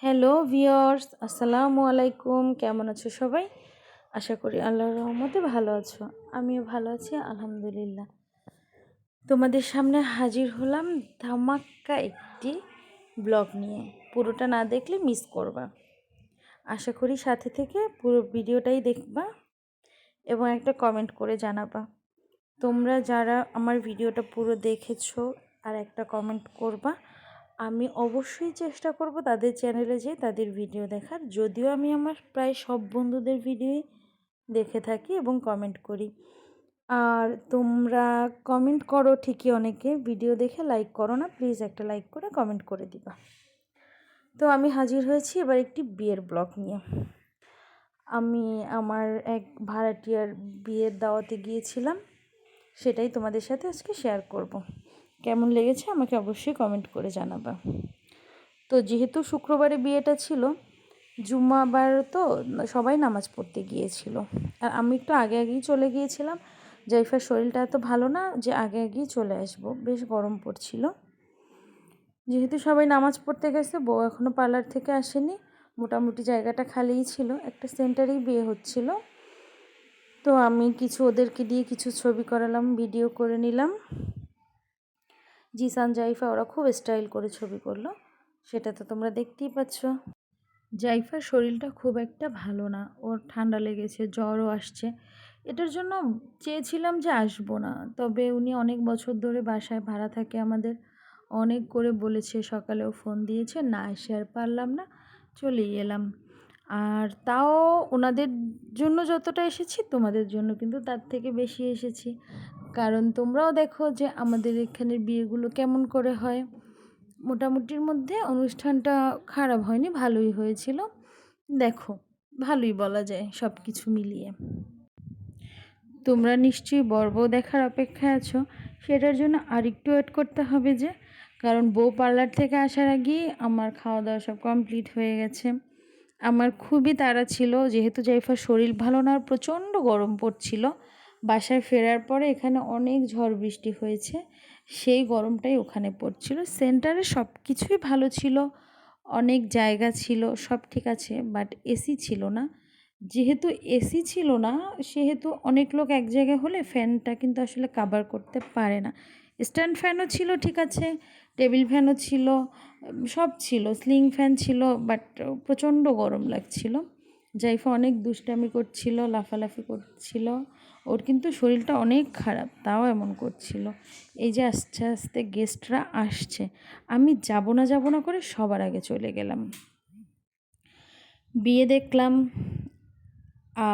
Hello viewers, আসসালামু আলাইকুম। কেমন আছো সবাই? আশা করি আল্লাহর রহমতে ভালো আছো। আমিও ভালো আছি আলহামদুলিল্লাহ। তোমাদের সামনে হাজির হলাম ধামাক্কা একটি ব্লগ নিয়ে। পুরোটা না দেখলে মিস করবা। আশা করি সাথে থেকে পুরো ভিডিওটাই দেখবা এবং একটা কমেন্ট করে জানাবা। তোমরা যারা আমার ভিডিওটা পুরো দেখেছো আর একটা কমেন্ট করবা। আমি অবশ্যই চেষ্টা করব তাদের চ্যানেলে যেয়ে তাদের ভিডিও দেখার, যদিও আমি আমার প্রায় সব বন্ধুদের ভিডিওই দেখে থাকি এবং কমেন্ট করি। আর তোমরা কমেন্ট করো ঠিকই, অনেকে ভিডিও দেখে লাইক করো না, প্লিজ একটা লাইক করে কমেন্ট করে দিবা। তো আমি হাজির হয়েছি এবার একটি বিয়ের ব্লগ নিয়ে। আমি আমার এক ভাড়াটিয়ার বিয়ের দাওয়াতে গিয়েছিলাম, সেটাই তোমাদের সাথে আজকে শেয়ার করব। কেমন লেগেছে আমাকে অবশ্যই কমেন্ট করে জানাবা। তো যেহেতু শুক্রবারে বিয়েটা ছিল, জুম্মাবার তো সবাই নামাজ পড়তে গিয়েছিল, আর আমি একটু আগে আগেই চলে গিয়েছিলাম। জাইফার শরীরটা এত ভালো না যে আগে আগেই চলে আসবো, বেশ গরম পড়ছিল। যেহেতু সবাই নামাজ পড়তে গেছে, বউ এখনও পার্লার থেকে আসেনি, মোটামুটি জায়গাটা খালিই ছিল, একটা সেন্টারেই বিয়ে হচ্ছিল। তো আমি কিছু ওদেরকে দিয়ে কিছু ছবি করালাম, ভিডিও করে নিলাম। জিসান জাইফা ওরা খুব স্টাইল করে ছবি করলো, সেটা তো তোমরা দেখতেই পাচ্ছ। জাইফার শরীরটা খুব একটা ভালো না, ওর ঠান্ডা লেগেছে, জ্বরও আসছে। এটার জন্য চেয়েছিলাম যে আসবো না, তবে উনি অনেক বছর ধরে বাসায় ভাড়া থাকে আমাদের, অনেক করে বলেছে, সকালেও ফোন দিয়েছে, না এসে আর পারলাম না, চলেই এলাম। আর তাও ওনাদের জন্য যতটা এসেছি, তোমাদের জন্য কিন্তু তার থেকে বেশি এসেছি, কারণ তোমরাও দেখো যে আমাদের এখানের বিয়েগুলো কেমন করে হয়। মোটামুটির মধ্যে অনুষ্ঠানটা খারাপ হয়নি, ভালোই হয়েছিল। দেখো, ভালোই বলা যায় সব কিছু মিলিয়ে। তোমরা নিশ্চয়ই বর বউ দেখার অপেক্ষায় আছো, সেটার জন্য আরেকটু ওয়েট করতে হবে, যে কারণ বউ পার্লার থেকে আসার আগেই আমার খাওয়া দাওয়া সব কমপ্লিট হয়ে গেছে। আমার খুবই তাড়া ছিল, যেহেতু জাইফার শরীর ভালো না, আর প্রচণ্ড গরম পড়ছিল। বাসায় ফেরার পরে এখানে অনেক ঝড় বৃষ্টি হয়েছে, সেই গরমটাই ওখানে পড়ছিল। সেন্টারে সব কিছুই ভালো ছিল, অনেক জায়গা ছিল, সব ঠিক আছে, বাট এসি ছিল না। যেহেতু এসি ছিল না, সেহেতু অনেক লোক এক জায়গায় হলে ফ্যানটা কিন্তু আসলে কাভার করতে পারে না। স্ট্যান্ড ফ্যানও ছিল ঠিক আছে, টেবিল ফ্যানও ছিল, সব ছিল, স্লিং ফ্যান ছিল, বাট প্রচণ্ড গরম লাগছিল। জাইফা অনেক দুষ্টামি করছিল, লাফালাফি করছিল, ওর কিন্তু শরীরটা অনেক খারাপ, তাও এমন করছিল। এই যে আস্তে আস্তে গেস্টরা আসছে, আমি যাব না করে সবার আগে চলে গেলাম, বিয়ে দেখলাম।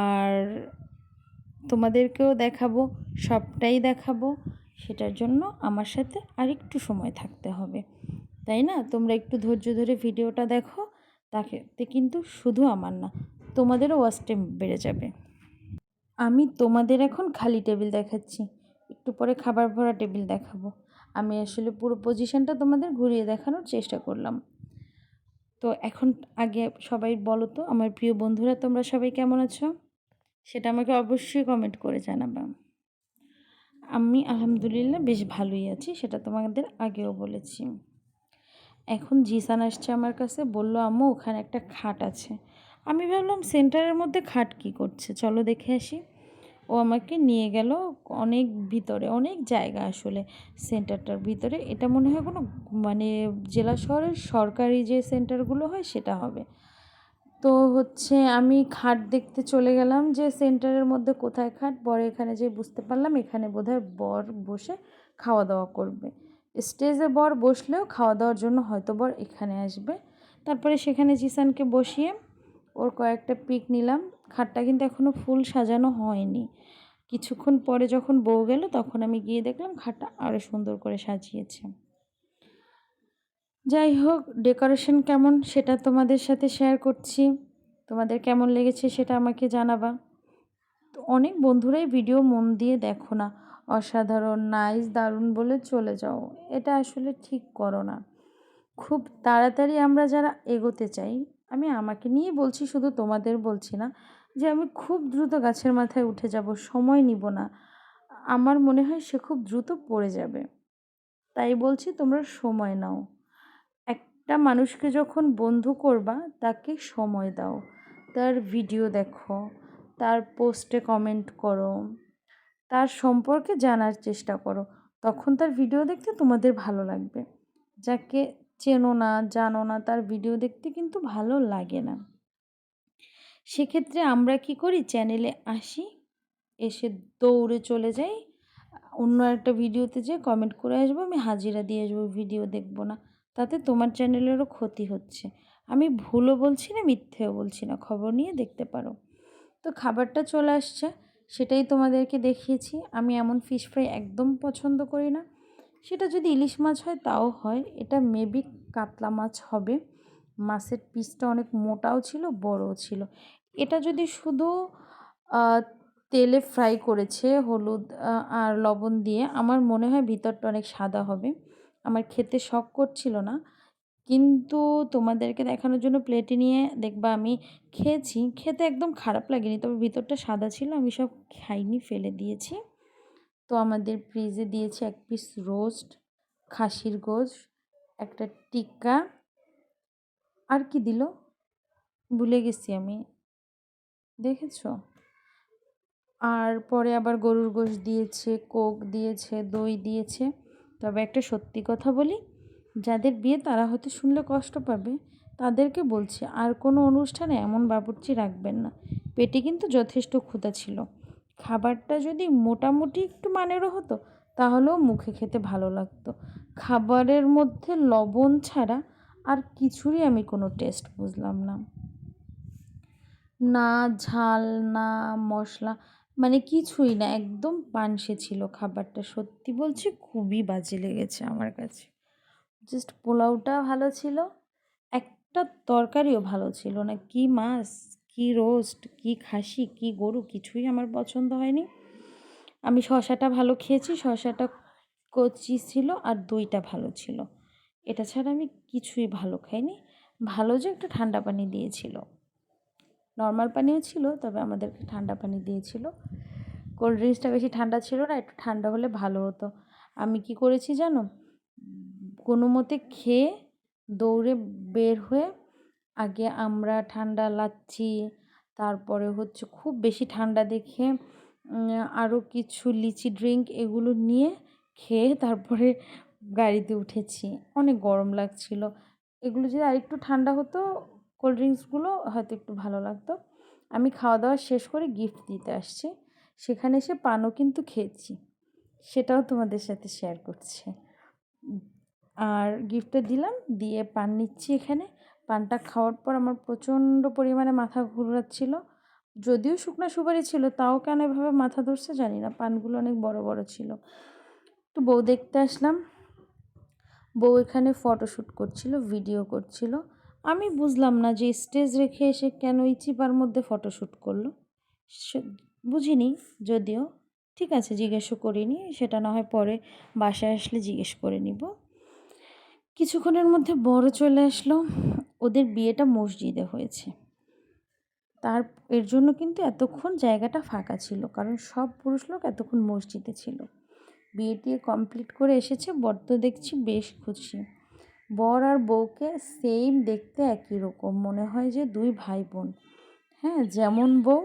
আর তোমাদেরকেও দেখাবো, সবটাই দেখাবো, সেটার জন্য আমার সাথে আরেকটু সময় থাকতে হবে, তাই না? তোমরা একটু ধৈর্য ধরে ভিডিওটা দেখো, তাতে কিন্তু শুধু আমার না, তোমাদেরও ওয়াচ টাইম বেড়ে যাবে। আমি তোমাদের এখন খালি টেবিল দেখাচ্ছি, একটু পরে খাবার ভরা টেবিল দেখাবো। আমি আসলে পুরো পজিশনটা তোমাদের ঘুরিয়ে দেখানোর চেষ্টা করলাম। তো এখন আগে সবাই বলো তো, আমার প্রিয় বন্ধুরা, তোমরা সবাই কেমন আছো? সেটা আমাকে অবশ্যই কমেন্ট করে জানাবা। আমি আলহামদুলিল্লাহ বেশ ভালোই আছি, সেটা তোমাদের আগেও বলেছি। এখন জিসান আসছে আমার কাছে, বলল আম্মু ওখানে একটা খাট আছে। আমি ভাবলাম সেন্টারের মধ্যে খাট কি করছে, চলো দেখে আসি। ও আমাকে নিয়ে গেল অনেক ভিতরে, অনেক জায়গা আসলে সেন্টারটার ভিতরে। এটা মনে হয় কোনো মানে জেলা শহরের সরকারি যে সেন্টারগুলো হয় সেটা হবে। তো হচ্ছে আমি খাট দেখতে চলে গেলাম, যে সেন্টারের মধ্যে কোথায় খাট। পরে এখানে যে বুঝতে পারলাম এখানে বোধহয় বর বসে খাওয়া দাওয়া করবে। স্টেজে বর বসলেও খাওয়া দাওয়ার জন্য হয়তো বর এখানে আসবে। তারপরে সেখানে জিসানকে বসিয়ে ওর কয়েকটা পিক নিলাম। খাটটা কিন্তু এখনও ফুল সাজানো হয়নি, কিছুক্ষণ পরে যখন বউ গেল তখন আমি গিয়ে দেখলাম খাটটা আরও সুন্দর করে সাজিয়েছে। যাই হোক, ডেকোরেশন কেমন সেটা তোমাদের সাথে শেয়ার করছি, তোমাদের কেমন লেগেছে সেটা আমাকে জানাবা। তো অনেক বন্ধুরাই ভিডিও মন দিয়ে দেখো না, অসাধারণ, নাইস, দারুণ বলে চলে যাও, এটা আসলে ঠিক করো না। খুব তাড়াতাড়ি আমরা যারা এগোতে চাই, আমি আমাকে নিয়ে বলছি, শুধু তোমাদের বলছি না, যে আমি খুব দ্রুত গাছের মাথায় উঠে যাব, সময় নিব না, আমার মনে হয় সে খুব দ্রুত পড়ে যাবে। তাই বলছি তোমরা সময় নাও। একটা মানুষকে যখন বন্ধু করবা তাকে সময় দাও, তার ভিডিও দেখো, তার পোস্টে কমেন্ট করো, তার সম্পর্কে জানার চেষ্টা করো, তখন তার ভিডিও দেখতে তোমাদের ভালো লাগবে। যাকে চেনো না জানো না তার ভিডিও দেখতে কিন্তু ভালো লাগে না। সেক্ষেত্রে আমরা কি করি, চ্যানেলে আসি, এসে দৌড়ে চলে যাই অন্য একটা ভিডিওতে, যেয়ে কমেন্ট করে আসবো, আমি হাজিরা দিয়ে আসবো, ভিডিও দেখবো না। তাতে তোমার চ্যানেলেরও ক্ষতি হচ্ছে। আমি ভুলও বলছি না, মিথ্যেও বলছি না, খবর নিয়ে দেখতে পারো। তো খাবারটা চলে আসছে, সেটাই তোমাদেরকে দেখিয়েছি। আমি এমন ফিশ ফ্রাই একদম পছন্দ করি না। সেটা যদি ইলিশ মাছ হয় তাও হয়, এটা মেবি কাতলা মাছ হবে। মাছের পিসটা অনেক মোটাও ছিল, বড়ও ছিল। এটা যদি শুধু তেলে ফ্রাই করেছে হলুদ আর লবণ দিয়ে, আমার মনে হয় ভিতরটা অনেক সাদা হবে। আমার খেতে শখ করছিল না, কিন্তু তোমাদেরকে দেখানোর জন্য প্লেটে নিয়ে দেখবা আমি খেয়েছি, খেতে একদম খারাপ লাগেনি, তবে ভিতরটা সাদা ছিল। আমি সব খাইনি, ফেলে দিয়েছি। তো আমাদের ফ্রিজে দিয়েছে এক পিস রোস্ট, খাসির গোশ, একটা টিক্কা, আর কি দিল ভুলে গেছি আমি, দেখেছো? আর পরে আবার গরুর গোশ দিয়েছে, কোক দিয়েছে, দই দিয়েছে। তবে একটা সত্যি কথা বলি, যাদের বিয়ে তারা হয়তো শুনলে কষ্ট পাবে, তাদেরকে বলছি আর কোনো অনুষ্ঠানে এমন বাবুর্চি রাখবেন না। পেটে কিন্তু যথেষ্ট ক্ষুধা ছিল। খাবারটা যদি মোটামুটি একটু মানেরও হতো তাহলেও মুখে খেতে ভালো লাগতো। খাবারের মধ্যে লবণ ছাড়া আর কিছুরই আমি কোনো টেস্ট বুঝলাম না। না ঝাল, না মশলা, মানে কিছুই না, একদম পানসে ছিল খাবারটা। সত্যি বলছি, খুবই বাজে লেগেছে আমার কাছে। জাস্ট পোলাওটা ভালো ছিল, একটা তরকারিও ভালো ছিল না। কি মাছ, কি রোস্ট, কি খাসি, কি গরু, কিছুই আমার পছন্দ হয়নি। আমি শসাটা ভালো খেয়েছি, শসাটা কচি ছিল, আর দইটা ভালো ছিল। এটা ছাড়া আমি কিছুই ভালো খাইনি। ভালো যে একটা ঠান্ডা পানি দিয়েছিল, নর্মাল পানিও ছিল, তবে আমাদেরকে ঠান্ডা পানি দিয়েছিল। কোল্ড ড্রিঙ্কসটা বেশি ঠান্ডা ছিল না, একটু ঠান্ডা হলে ভালো হতো। আমি কি করেছি জানো, কোনো মতে খেয়ে দৌড়ে বের হয়ে আগে আমরা ঠান্ডা লাচ্ছি, তারপরে হচ্ছে খুব বেশি ঠান্ডা দেখে আরও কিছু লিচি ড্রিঙ্ক, এগুলো নিয়ে খেয়ে তারপরে গাড়িতে উঠেছি। অনেক গরম লাগছিল। এগুলো যদি আরেকটু ঠান্ডা হতো, কোল্ড ড্রিঙ্কসগুলো হয়তো একটু ভালো লাগতো। আমি খাওয়া দাওয়া শেষ করে গিফট দিতে আসছি, সেখানে এসে পানও কিন্তু খেয়েছি, সেটাও তোমাদের সাথে শেয়ার করছি। আর গিফটটা দিলাম, দিয়ে পান নিচ্ছি এখানে। পানটা খাওয়ার পর আমার প্রচণ্ড পরিমাণে মাথা ঘুরাচ্ছিল। যদিও শুকনো সুপারি ছিল, তাও কেন এভাবে মাথা ধরছে জানি না। পানগুলো অনেক বড় বড় ছিল। তো বউ দেখতে আসলাম, বউ এখানে ফটোশ্যুট করছিল, ভিডিও করছিল। আমি বুঝলাম না যে স্টেজ রেখে এসে কেন এই চিপার মধ্যে ফটোশ্যুট করলো, বুঝিনি যদিও। ঠিক আছে, জিজ্ঞেসও করিনি, সেটা না হয় পরে বাসায় আসলে জিজ্ঞেস করে নিব। কিছুক্ষণের মধ্যে বড় চলে আসলো। ওদের বিয়েটা মসজিদে হয়েছে, এর জন্য কিন্তু এতক্ষণ জায়গাটা ফাঁকা ছিল, কারণ সব পুরুষ লোক এতক্ষণ মসজিদে ছিল। বিয়েটি কমপ্লিট করে এসেছে, বর তো দেখছি বেশ খুশি। বর আর বউকে সেম দেখতে, একই রকম মনে হয় যে দুই ভাই বোন। হ্যাঁ, যেমন বউ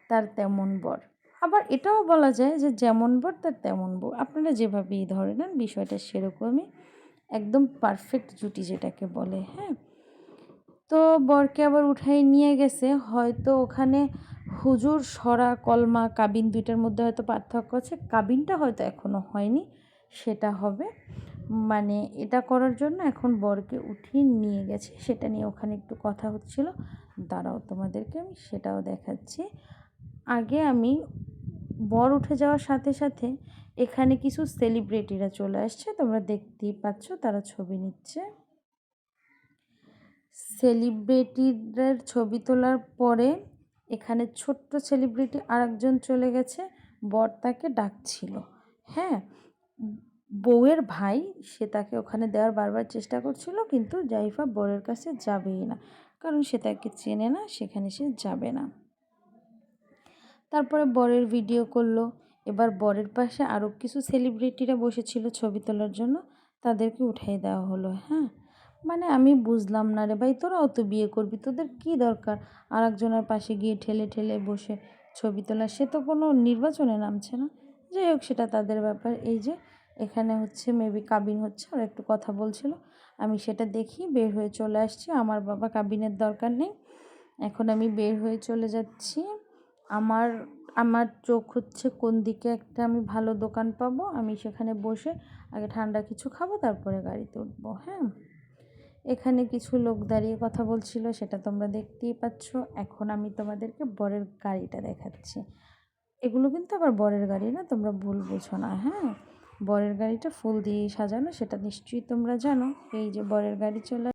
তার তেমন বর। আবার এটাও বলা যায় যে যেমন বর তার তেমন বউ, আপনারা যেভাবেই ধরে নেন, বিষয়টা সেরকমই। একদম পারফেক্ট জুটি যেটাকে বলে। হ্যাঁ, তো বরকে আবার উঠাই নিয়ে গেছে। হয়তো ওখানে হুজুর সরা কলমা কাবিন দুইটার মধ্যে হয়তো পার্থক্য আছে। কাবিনটা হয়তো এখনও হয়নি, সেটা হবে। মানে এটা করার জন্য এখন বরকে উঠিয়ে নিয়ে গেছে, সেটা নিয়ে ওখানে একটু কথা হচ্ছিল। দাঁড়াও, তোমাদেরকে আমি সেটাও দেখাচ্ছি। আগে আমি বর উঠে যাওয়ার সাথে সাথে এখানে কিছু সেলিব্রিটিরা চলে আসছে, তোমরা দেখতেই পাচ্ছ, তারা ছবি নিচ্ছে। সেলিব্রিটিদের ছবি তোলার পরে এখানে ছোট্ট সেলিব্রিটি আরেকজন চলে গেছে, বর তাকে ডাকছিল। হ্যাঁ, বউয়ের ভাই, সে তাকে ওখানে দেওয়ার বারবার চেষ্টা করছিল, কিন্তু জাইফা বরের কাছে যাবেই না, কারণ সে তাকে চেনে না, সেখানে সে যাবে না। তারপরে বরের ভিডিও করলো। এবার বরের পাশে আরও কিছু সেলিব্রিটিরা বসেছিল ছবি তোলার জন্য, তাদেরকে উঠাই দেওয়া হলো। হ্যাঁ, মানে আমি বুঝলাম না রে ভাই, তোরাও তো বিয়ে করবি, তোদের কী দরকার আর একজনের পাশে গিয়ে ঠেলে ঠেলে বসে ছবি তোলা? সে তো কোনো নির্বাচনে নামছে না। যাই হোক, সেটা তাদের ব্যাপার। এই যে এখানে হচ্ছে মেবি কাবিন হচ্ছে, ওরা একটু কথা বলছিল, আমি সেটা দেখি বের হয়ে চলে আসছি। আমার বাবা কাবিনের দরকার নেই, এখন আমি বের হয়ে চলে যাচ্ছি। আমার আমার চোখ হচ্ছে কোন দিকে একটা আমি ভালো দোকান পাবো, আমি সেখানে বসে আগে ঠান্ডা কিছু খাবো, তারপরে গাড়িতে উঠবো। হ্যাঁ, এখানে কিছু লোক দাঁড়িয়ে কথা বলছিল, সেটা তোমরা দেখতেই পাচ্ছ। এখন আমি তোমাদেরকে বরের গাড়িটা দেখাচ্ছি। এগুলো কিন্তু আবার বরের গাড়ি না, তোমরা ভুল বুঝো না। হ্যাঁ, বরের গাড়িটা ফুল দিয়ে সাজানো, সেটা নিশ্চয়ই তোমরা জানো। এই যে বরের গাড়ি চলে